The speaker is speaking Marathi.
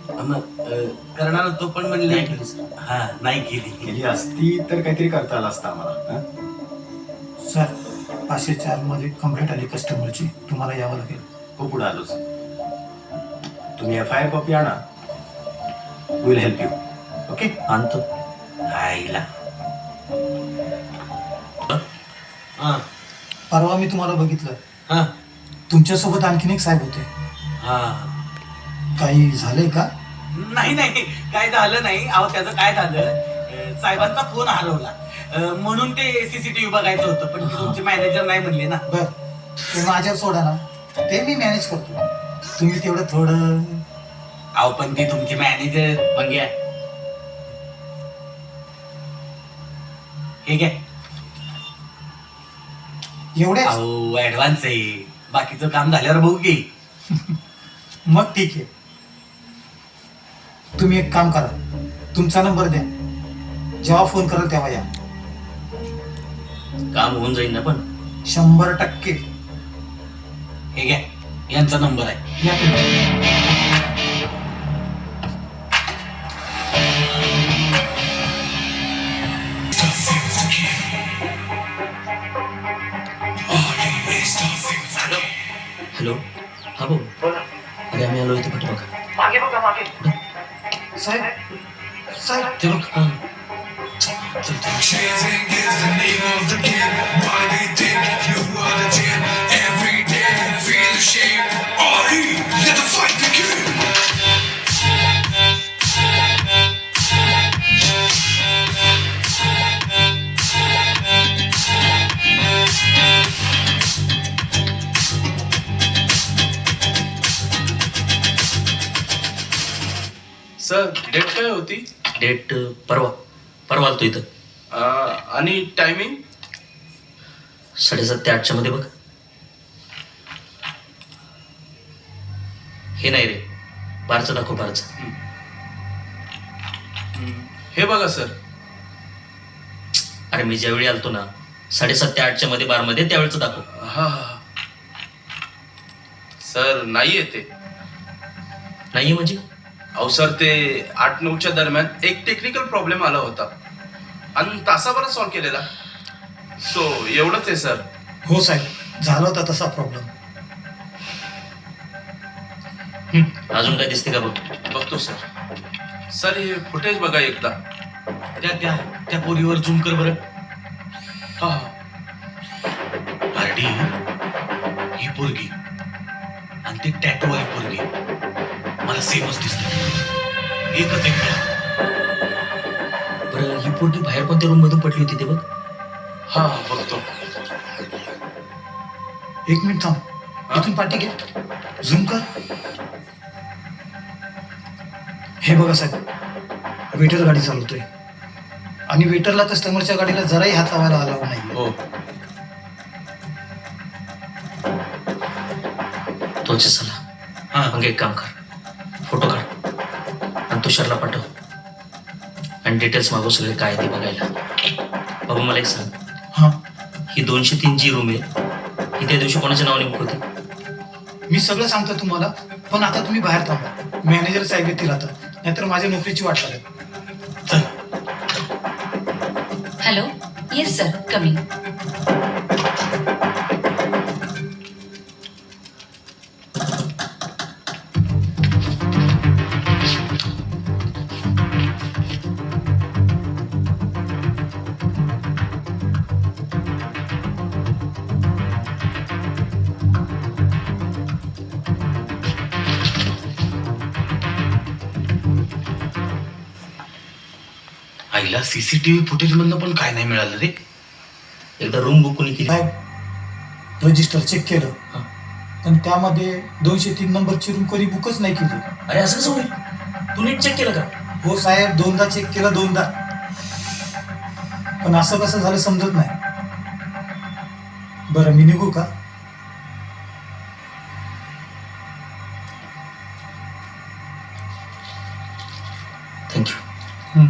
मग करणार होतो पण म्हणले हा नाही केली. केली असती तर काहीतरी करता आलं असतं आम्हाला. हं? सर 504 मध्ये कंप्लेंट आली कस्टमरची, तुम्हाला यावं लागेल. हो पुढे आलोच. तुम्ही FIR कॉपी आणा. Will help you. ओके आणतो आईला. हा परवा मी तुम्हाला बघितलं, हा तुमच्यासोबत आणखीन एक साहेब होते. हा काही झालंय का? नाही नाही काय झालं नाही. अहो त्याचं काय झालं, साहेबांचा फोन हरवला म्हणून ते CCTV बघायचं होतं पण ते तुमचे मॅनेजर नाही म्हणले ना. बर, ते माझ्यावर सोडा ना, ते मी मॅनेज करतो. तुम्ही तेवढं थोडं. अहो पण ते तुमचे मॅनेजर मग घ्या हे घ्या. एवढे अहो ऍडव्हान्स आहे, बाकीचं काम झाल्यावर बघू की. मग ठीक आहे. तुम्ही एक काम करा, तुमचा नंबर द्या, जेव्हा फोन कराल तेव्हा या. काम होऊन जाईल ना पण. 100%. हे घ्या यांचा नंबर आहे. या तुम्ही. हॅलो, हा भाऊ. अरे आम्ही आलो इथे पाठीमागं. मागे बघा, मागे. साहेब साहेब ते बघ. हा चल चल. Chasing is the name of the game. Why they think you are the team? Every day feel ashamed. Ali, let the fight begin. Sir date काय होती? डेट परवा आलतो इथं. आणि टायमिंग? 7:30 ते 8 मध्ये बघ. हे नाही रे, बारचं दाखव, बारचं. हे बघा सर. अरे मी ज्यावेळी आलतो ना 7:30 ते 8 मध्ये बारमध्ये, त्यावेळेचं दाखव. हा हा सर नाही येते. नाही म्हणजे? अहो सर ते 8-9च्या दरम्यान एक टेक्निकल प्रॉब्लेम आला होता आणि तासाभरात सॉल्व्ह केलेला. सो एवढंच आहे सर. हो साहेब, झाला होता तसा प्रॉब्लेम. अजून काय दिसते का बघ. बघतो सर. सर हे फुटेज बघा एकदा. त्या त्या त्या पोरीवर झूम कर बरं. हा हा आरडी ही पोरगी आणि ती टॅटूवाली पोरगी मला सेमच दिसते. एकच एक वेळा. बरं ही पोरगी बाहेर कोणत्या रूम मधून पडली होती ते बघ. हा बघतो. एक मिनिट थांब, इथून पाठी घे, झूम कर. हे बघा साहेब, वेटर गाडी चालवतोय आणि वेटरला कस्टमरच्या गाडीला जराही हात लावायला अलाव नाही. हो तोच चला. हा मग एक काम कर, फोटो काढ आणि तुषारला पाठव आणि डिटेल्स मागव सगळे काय ते बघायला. बाबा मला एक सांग, हा, ही 203 जी रूम आहे, ही त्या दिवशी कोणाच्या नावाने बुक होती? मी सगळं सांगतो तुम्हाला, पण आता तुम्ही बाहेर थांबा. मॅनेजर साहेब येतील आता, नाहीतर माझ्या नोकरीची वाट लागेल. चल. Hello, yes sir, coming. आईला CCTV फुटेज मधनं पण काय नाही मिळालं रे. एकदा रूम बुक कोणी केली? साहेब रजिस्टर चेक केलं, हा. पण त्यामध्ये 203 नंबरची रूम कधी बुकच नाही केली. अरे असं कसं होईल? तू नीट चेक केलं का? हो साहेब, 2दा चेक केलं, 2दा, पण असं कसं झालं समजत नाही. बरं मी निघू का? थँक्यू. हं.